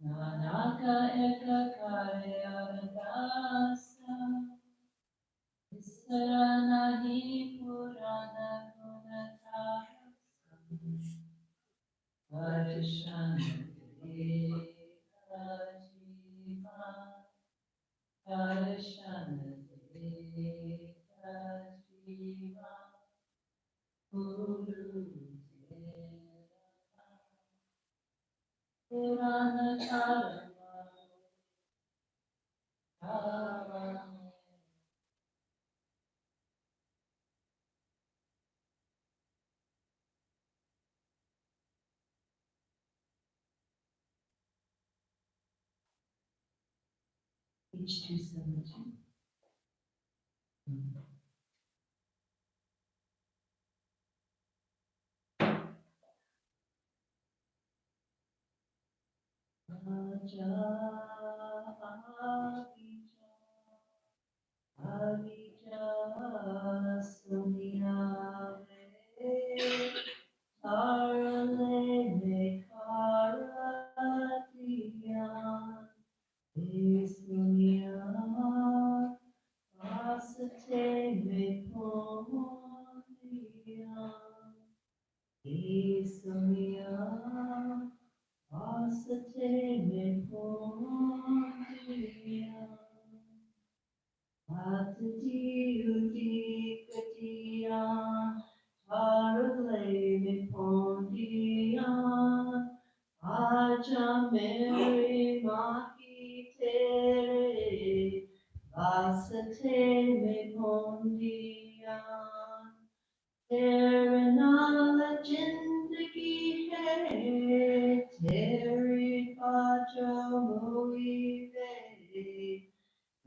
Nanaka eka kare aradasa, Visarana hi purana gunatahasa, Varishanti kajiva, Varishanti kajiva, Guru Deva, Purana karma, Karma. Page 272. Aja, Avija, Sunyave, Tarale me karatiyan, Isunya, Asate me pondiyan, Isunya, Asate me pondiyan. Atati uti katiya, Tarale me pondiyan, Aja Mary Mahi Tere, Vasate me pondiyan, Tere nala jindagi hai, Tere pajo mui ve,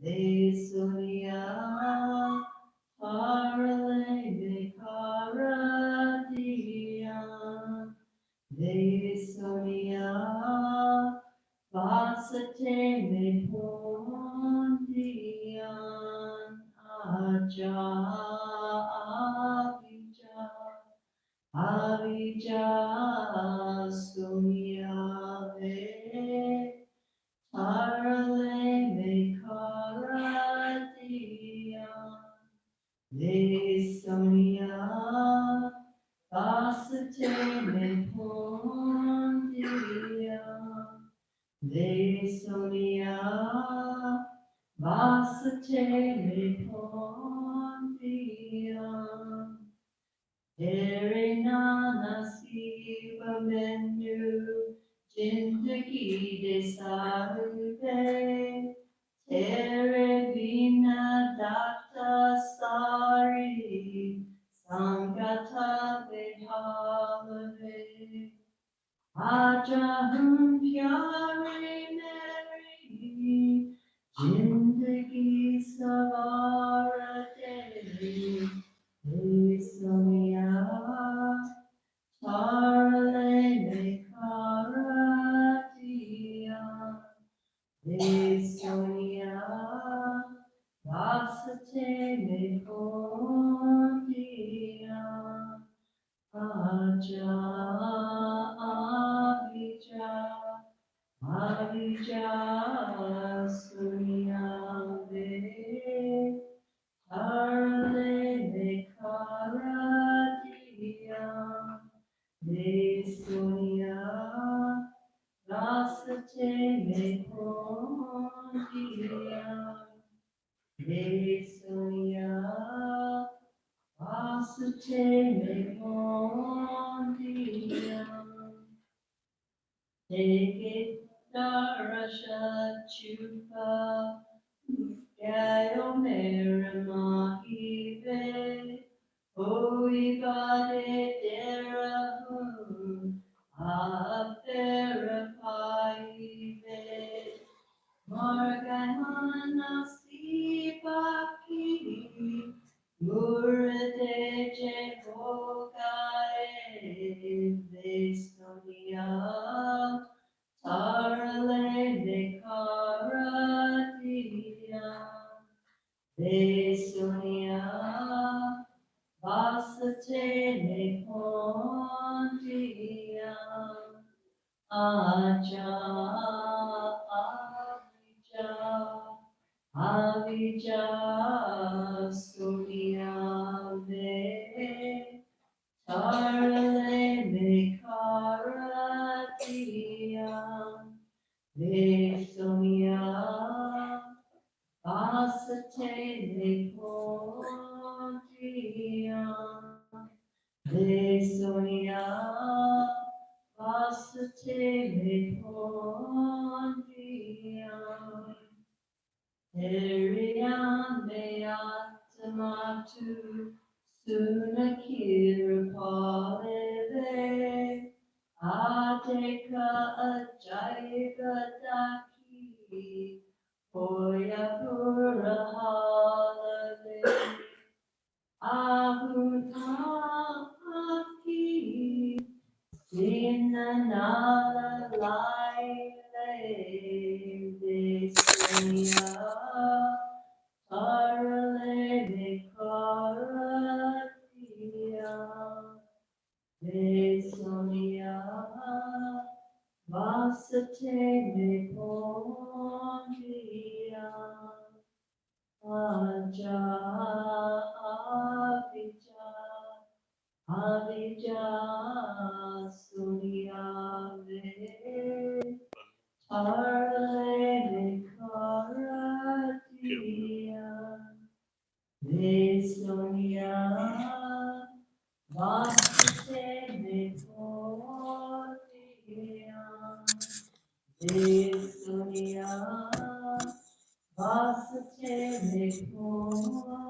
Ve sunya, Parale me karadiyan, Vesoya vasate me pondiyan, aja avija, avija sunyave, tarale me karadiyan, Vesoya vasate me pondiyan, Vesoya vasate me pondiyan, Tere nana siva menu jindagi de saruve, Tere vina data sari, Sangata vihalave, Aja hum pyare meri, Jindagi savara deri, Vesoya, Tarale me karatiya, Vesoya, Vasate me pondiya, Aja avija, avija sunyave, Tarale me karatiya, Vesoya, vasate me pondiya, Vesoya, vasate me pondiya. Teke darasha chupa, Yayo mera mahive, Oivade derahu, Averify Aja, Avija, Sunyave, Tarale Mekaratia, Vesonia, Vasate Mekotia, Vesonia, Vasate Mekotia, Eriyamayatmatu Sunakirapaleve Adeka Ajagadaki Hoyapurahalave Ahutaki Sinanala Laile Desonia Paralele Karatia, Vesonia, Vasate Mepondia, Aja, Avija, Avija, Sunia, Paralele Karatia, Vesonia, Vasate Mekotia, Vesonia, Vasate Mekotia.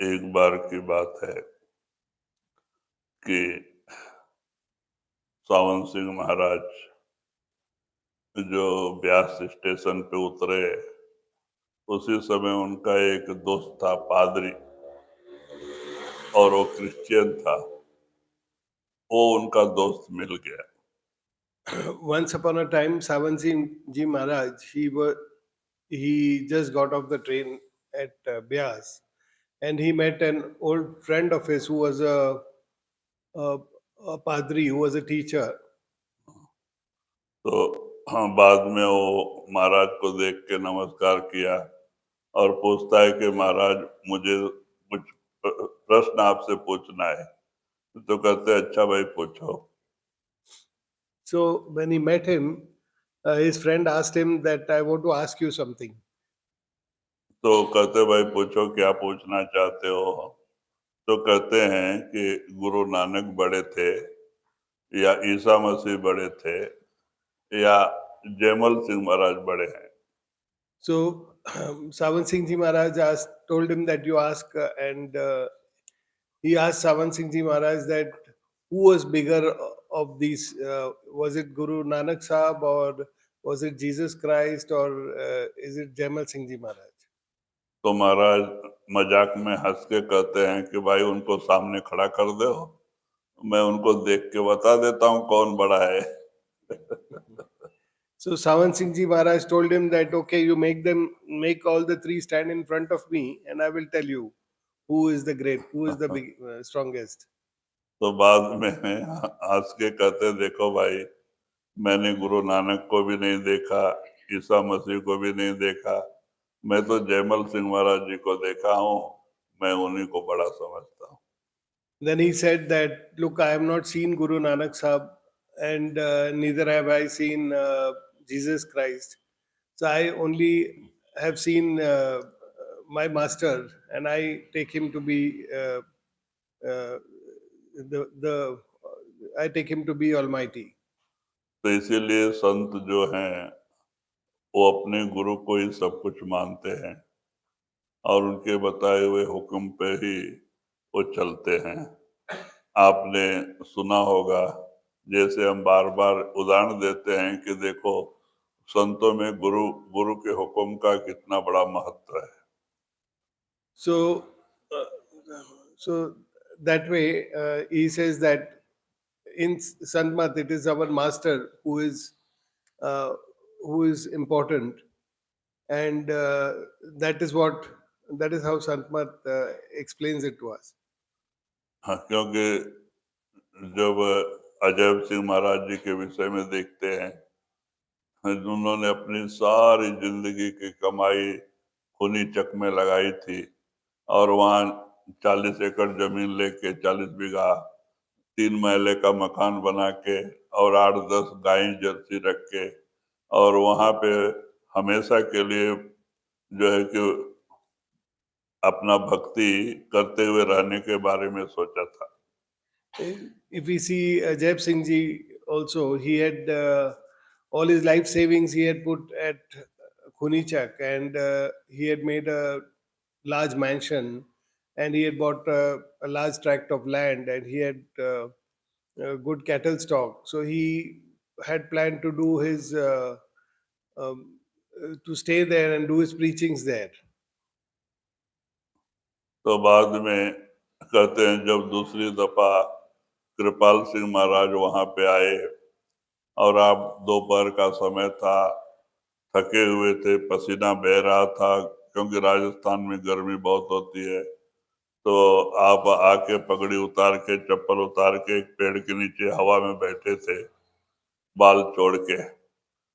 एक बार की बात है कि सावन सिंह महाराज जो Beas station पे उतरे उसी समय उनका एक दोस्त था पादरी और वो क्रिश्चियन था, वो उनका दोस्त मिल गया। Once upon a time, Savan Singh Ji Maharaj, he just got off the train at Bias, and he met an old friend of his who was a, a padri, who was a teacher. तो हाँ, बाद में वो महाराज को देख के नमस्कार किया और पूछता है कि महाराज मुझे कुछ प्रश्न आपसे पूछना है। तो कहते हैं अच्छा भाई पूछो। So when he met him, his friend asked him that I want to ask you something. तो कहते भाई पूछो क्या पूछना चाहते हो। तो कहते हैं कि गुरु नानक बड़े थे या ईसा मसीह बड़े थे या जयमल सिंह महाराज बड़े हैं। So Savan Singh Ji Maharaj told him that you ask, and he asked Savan Singh Ji Maharaj that who was bigger of these? Was it Guru Nanak Sahab, or was it Jesus Christ, or is it Jaimal Singh Ji Maharaj? तो महाराज मजाक में हंस के कहते हैं कि भाई उनको सामने खड़ा कर दो, मैं उनको देख के बता देता हूँ कौन बड़ा है। So Savan Singh Ji Maharaj told him that okay, you make all the three stand in front of me, and I will tell you who is the who is the strongest. तो बाद में हंस के कहते देखो भाई, मैंने गुरु नानक को भी नहीं देखा, ईसा मसीह को भी नहीं देखा, मैं तो जयमल सिंह महाराज जी को देखा हूँ, मैं उन्हीं को बड़ा समझता हूँ। Then he said that, look, I have not seen Guru Nanak Sahib, and neither have I seen Jesus Christ. So I only have seen my master, and I take him to be uh, the I take him to be Almighty. तो इसीलिए संत जो हैं वो अपने गुरु को ही सब कुछ मानते हैं और उनके बताए हुए हुक्म पे ही वो चलते हैं। आपने सुना होगा, जैसे हम बार बार उदाहरण देते हैं कि देखो संतों में गुरु गुरु के हुक्म का कितना बड़ा महत्व है। So, so that way, he says that in Sanmat, it is our master uh, who is important, and that is what that is how Santmat explains it to us. हाँ, क्योंकि जब अजय सिंह महाराज जी के विषय में देखते हैं, उन्होंने अपनी सारी जिंदगी की कमाई खूनी चक में लगाई थी और वहाँ 40 एकड़ जमीन लेके 40 बीघा 3 महले का मकान बना के और 8-10 गाय जर्सी रख के और वहाँ पे हमेशा के लिए जो है कि अपना भक्ति करते हुए रहने के बारे में सोचा था। If we see Jayab Singh ji also, he had all his life savings he had put at Khunichak, and he had made a large mansion, and he had bought a large tract of land, and he had good cattle stock. So he had planned to do his um, to stay there and do his preachings there. तो बाद में कहते हैं जब दूसरी दफा कृपाल सिंह महाराज वहां पे आए और आप दोपहर का समय था, थके हुए थे, पसीना बह रहा था क्योंकि राजस्थान में गर्मी बहुत होती है, तो आप आके पगड़ी उतार के चप्पल उतार के एक पेड़ के नीचे हवा में बैठे थे बाल छोड़ के,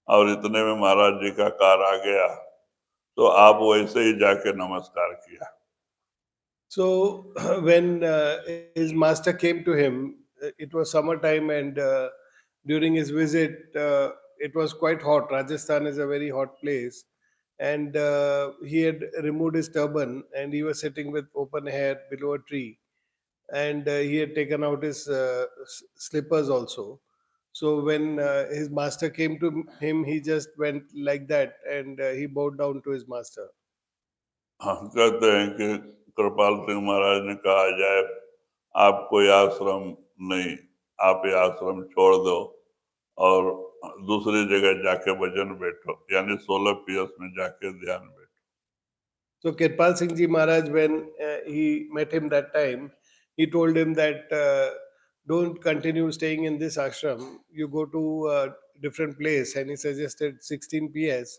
और इतने में महाराज जी का कार आ गया तो आप वैसे ही जाके नमस्कार किया। So when his master came to him, it was summertime, and during his visit, it was quite hot. Rajasthan is a very hot place, and he had removed his turban, and he was sitting with open hair below a tree, and he had taken out his slippers also. So when his master came to him, he just went like that, and he bowed down to his master. हाँ, कहते हैं कि कृपाल सिंह महाराज ने कहा जाए आप कोई आश्रम नहीं, आप ये आश्रम छोड़ दो और दूसरी जगह जाके भजन बैठो, यानी 16 PS में जाके ध्यान बैठो। So Kirpal Singh Ji Maharaj, when he met him that time, he told him that don't continue staying in this ashram. You go to a different place, and he suggested 16 PS.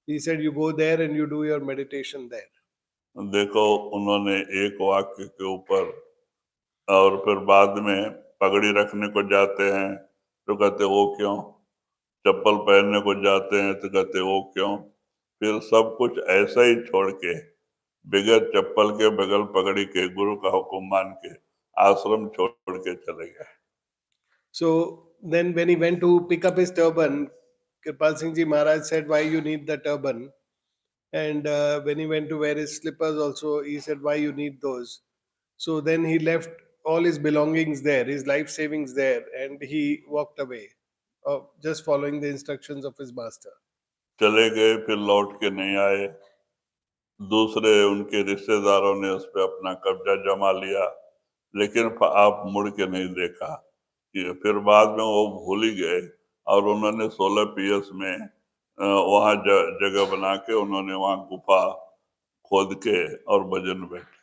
He said you go there and you do your meditation there. देखो उन्होंने एक वाक्य के ऊपर, और फिर बाद में पगड़ी रखने को जाते हैं तो कहते वो क्यों, चप्पल पहनने को जाते हैं तो कहते वो क्यों, फिर सब कुछ ऐसा ही छोड़ के बगैर चप्पल के बगल पगड़ी के गुरु का हुक्म मान के आश्रम छोड़ के चले गए। So then, when he went to pick up his turban, Kirpal Singh Ji Maharaj said, "Why you need the turban?" And when he went to wear his slippers, also he said, "Why you need those?" So then he left all his belongings there, his life savings there, and he walked away, just following the instructions of his master. चले गए, फिर लौट के नहीं आए। दूसरे उनके रिश्तेदारों ने उस पर अपना कब्जा जमा लिया, लेकिन आप मुड़ के नहीं देखा। फिर बाद में वो भूल ही गए और उन्होंने 16 PS में वहाँ जगह बना के उन्होंने वहाँ गुफा खोद के और भजन बैठे।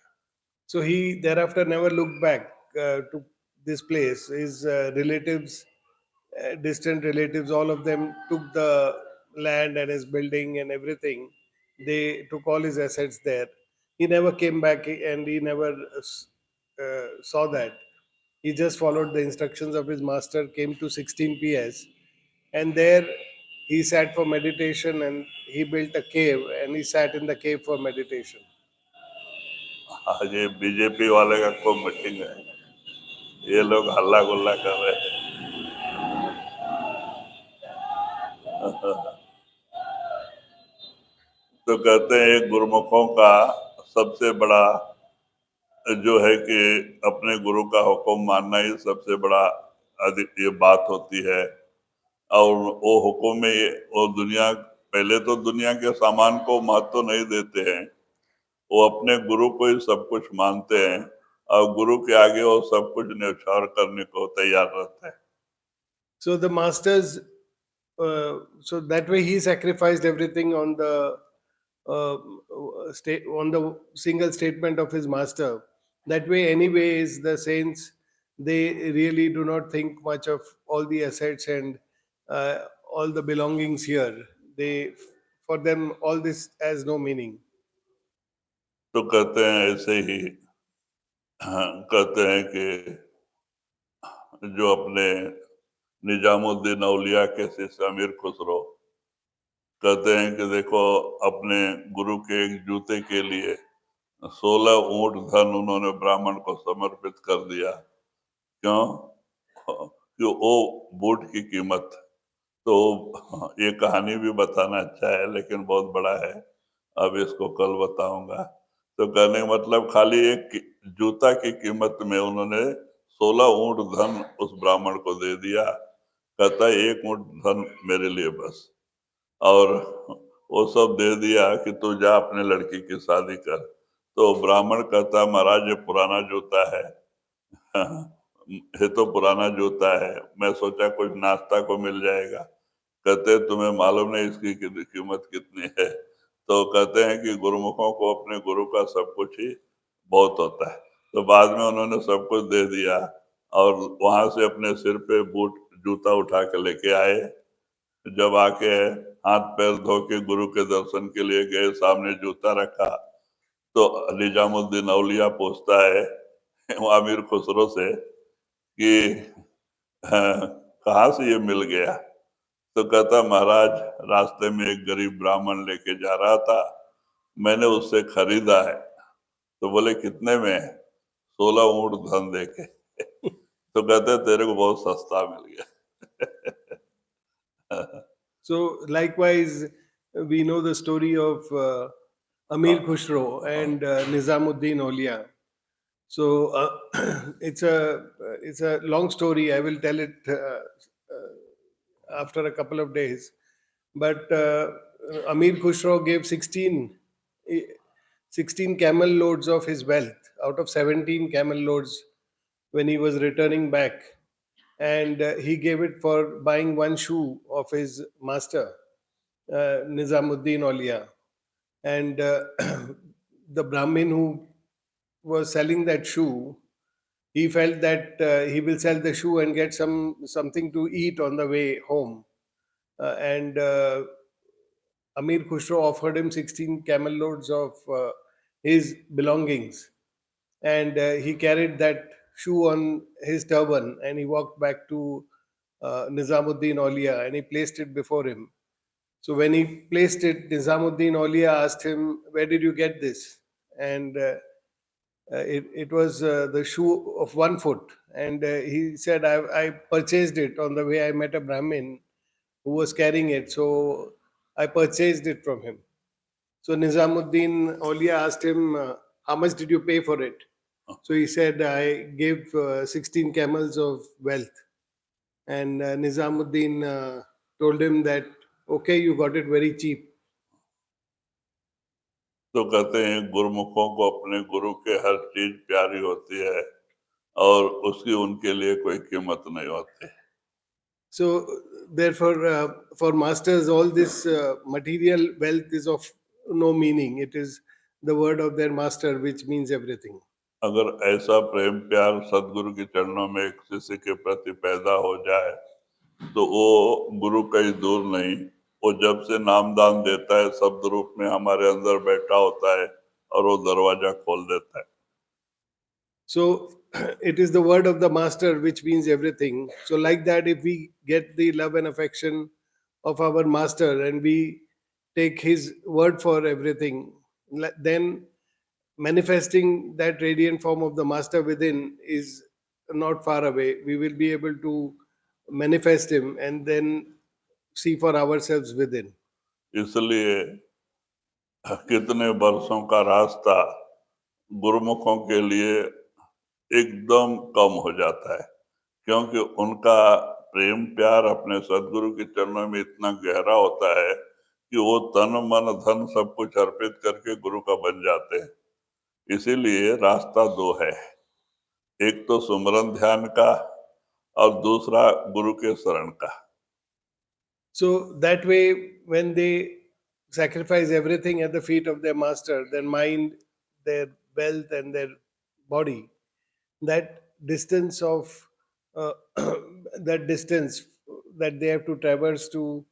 So he thereafter never looked back to this place. His relatives, distant relatives, all of them took the land and his building and everything. They took all his assets there. He never came back, and he never saw that. He just followed the instructions of his master, came to 16 PS, and there he sat for meditation, and he built a cave, and he sat in the cave for meditation. आज ये BJP वाले का कोई meeting है, ये लोग हल्ला गुल्ला कर रहे हैं। तो कहते हैं गुरुमुखों का सबसे बड़ा जो है कि अपने गुरु का हुक्म मानना ही सबसे बड़ा अधिक ये बात होती है। और वो हुक्म में वो दुनिया, पहले तो दुनिया के सामान को महत्व नहीं देते हैं, वो अपने गुरु को ही सब कुछ मानते हैं और गुरु के आगे वो सब कुछ न्यौछावर करने को तैयार रहते हैं। So the masters, so that way he sacrificed everything on the state, on the single statement of his master. That way, anyways, the saints, they really do not think much of all the assets and uh, all the belongings here. They, for them, all this has no meaning. तो कहते हैं ऐसे ही, कहते हैं कि जो अपने निजामुद्दीन औलिया के शिष्य अमीर खुसरो कहते हैं कि देखो, अपने गुरु के एक जूते के लिए 16 ऊंट धन उन्होंने ब्राह्मण को समर्पित कर दिया। क्यों? कि वो बूट की कीमत। तो ये कहानी भी बताना अच्छा है, लेकिन बहुत बड़ा है, अब इसको कल बताऊंगा। तो कहने का मतलब खाली एक जूता की कीमत में उन्होंने 16 ऊंट धन उस ब्राह्मण को दे दिया। कहता है एक ऊंट धन मेरे लिए बस, और वो सब दे दिया कि तू जा अपने लड़की की शादी कर। तो ब्राह्मण कहता महाराज ये पुराना जूता है। ये तो पुराना जूता है, मैं सोचा कुछ नाश्ता को मिल जाएगा। कहते तुम्हें मालूम नहीं इसकी कीमत कितनी है। तो कहते हैं कि गुरुमुखों को अपने गुरु का सब कुछ ही बहुत होता है। तो बाद में उन्होंने सब कुछ दे दिया और वहां से अपने सिर पे बूट जूता उठा के लेके आए। जब आके हाथ पैर धो के गुरु के दर्शन के लिए गए, सामने जूता रखा, तो निजामुद्दीन औलिया पूछता है अमीर खुसरो से कि कहाँ से ये मिल गया। तो कहता महाराज रास्ते में एक गरीब ब्राह्मण लेके जा रहा था, मैंने उससे खरीदा है। तो बोले कितने में? 16 ऊंट धन देके। तो कहते तेरे को बहुत सस्ता मिल गया। So likewise, we know the story of Amir Khushro and Nizamuddin Aulia. So it's a long story. I will tell it after a couple of days. But Amir Khushro gave 16 camel loads of his wealth out of 17 camel loads when he was returning back, and he gave it for buying one shoe of his master, Nizamuddin Aulia. And the Brahmin who was selling that shoe, he felt that he will sell the shoe and get something to eat on the way home. And Amir Khushro offered him 16 camel loads of his belongings, and he carried that shoe on his turban, and he walked back to Nizamuddin Aulia, and he placed it before him. So when he placed it, Nizamuddin Aulia asked him, "Where did you get this?" And it was the shoe of 1 foot, and he said, I purchased it on the way. I met a Brahmin who was carrying it, so I purchased it from him. So Nizamuddin Aulia asked him, "How much did you pay for it?" So he said, "I gave 16 camels of wealth." And Nizamuddin told him that, "Okay, you got it very cheap." तो कहते हैं गुरुमुखों को अपने गुरु के हर चीज प्यारी होती है और उसकी उनके लिए कोई कीमत नहीं होती। So, therefore, for masters, all this material wealth is of no meaning. It is the word of their master which means everything. अगर ऐसा प्रेम प्यार सदगुरु के चरणों में एक शिष्य के प्रति पैदा हो जाए तो वो गुरु कहीं दूर नहीं, वो जब से नामदान देता है शब्द रूप में हमारे अंदर बैठा होता है और वो दरवाजा खोल देता है। So, it is the word of the master which means everything. So, like that, if we get the love and affection of our master and we take his word for everything, then manifesting that radiant form of the master within is not far away. We will be able to manifest him, and then see for ourselves within. इसलिए कितने वर्षों का रास्ता गुरुमुखों के लिए एकदम कम हो जाता है, क्योंकि उनका प्रेम प्यार अपने सदगुरु के चरणों में इतना गहरा होता है कि वो तन मन धन सब कुछ अर्पित करके गुरु का बन जाते हैं। इसीलिए रास्ता दो है, एक तो सुमरन ध्यान का और दूसरा गुरु के शरण का। So that way, when they sacrifice everything at the feet of their master, their mind, their wealth, and their body, that distance of uh, that distance that they have to traverse to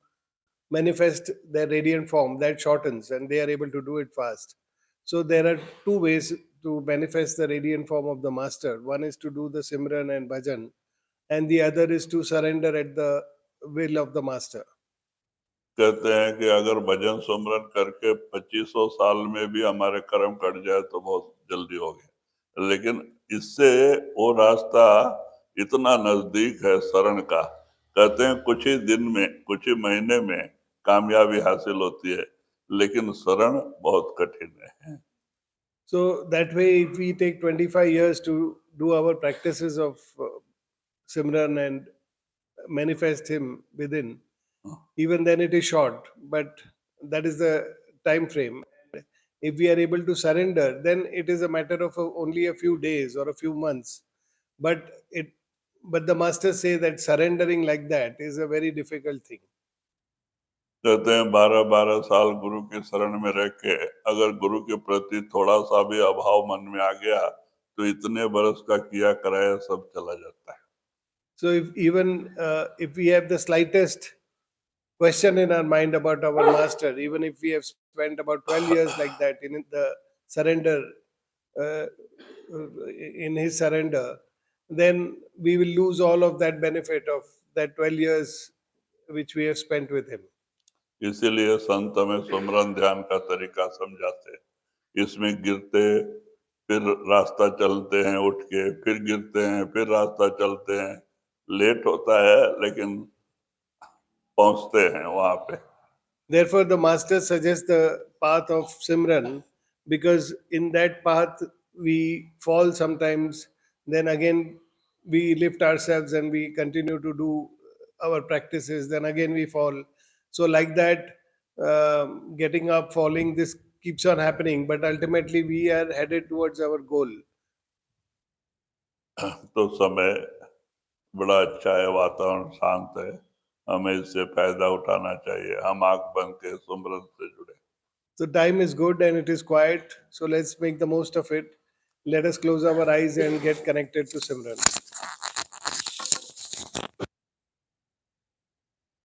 manifest their radiant form, that shortens, and they are able to do it fast. So there are two ways to manifest the radiant form of the master. One is to do the simran and bhajan, and the other is to surrender at the will of the master. कहते हैं कि अगर भजन सुमरन करके 2500 साल में भी हमारे कर्म कट जाए तो बहुत जल्दी हो गया, लेकिन इससे वो रास्ता इतना नजदीक है शरण का। कहते हैं कुछ ही दिन में, कुछ ही महीने में कामयाबी हासिल होती है, लेकिन शरण बहुत कठिन है। So that way, if we take 25 years to do our practices of Simran and manifest Him within, even then it is short, but that is the time frame. If we are able to surrender, then it is a matter of only a few days or a few months. But but the masters say that surrendering like that is a very difficult thing. कहते हैं 12-12 साल गुरु के शरण में रह के अगर गुरु के प्रति थोड़ा सा भी अभाव मन में आ गया तो इतने बरस का किया कराया सब चला जाता है। So if we have the slightest question in our mind about our master, even if we have spent about 12 years like that in the surrender, uh, in his surrender, then we will lose all of that benefit of that 12 years which we have spent with him. इसीलिए संत हमें सुमरन ध्यान का तरीका समझाते हैं। इसमें गिरते फिर रास्ता चलते हैं, उठ के फिर गिरते हैं, फिर रास्ता चलते हैं। लेट होता है लेकिन पहुंचते हैं वहां पे। Therefore, the master suggests the path of Simran, because in that path we fall sometimes, then again we lift ourselves and we continue to do our practices, then again we fall. So, like that, getting up, falling, this keeps on happening, but ultimately we are headed towards our goal. तो समय बड़ा अच्छा है, वातावरण शांत है, हमें इससे फायदा उठाना चाहिए। हम आंख बंद के सुमरन से जुड़े। So, time is good and it is quiet, so let's make the most of it. Let us close our eyes and get connected to Simran.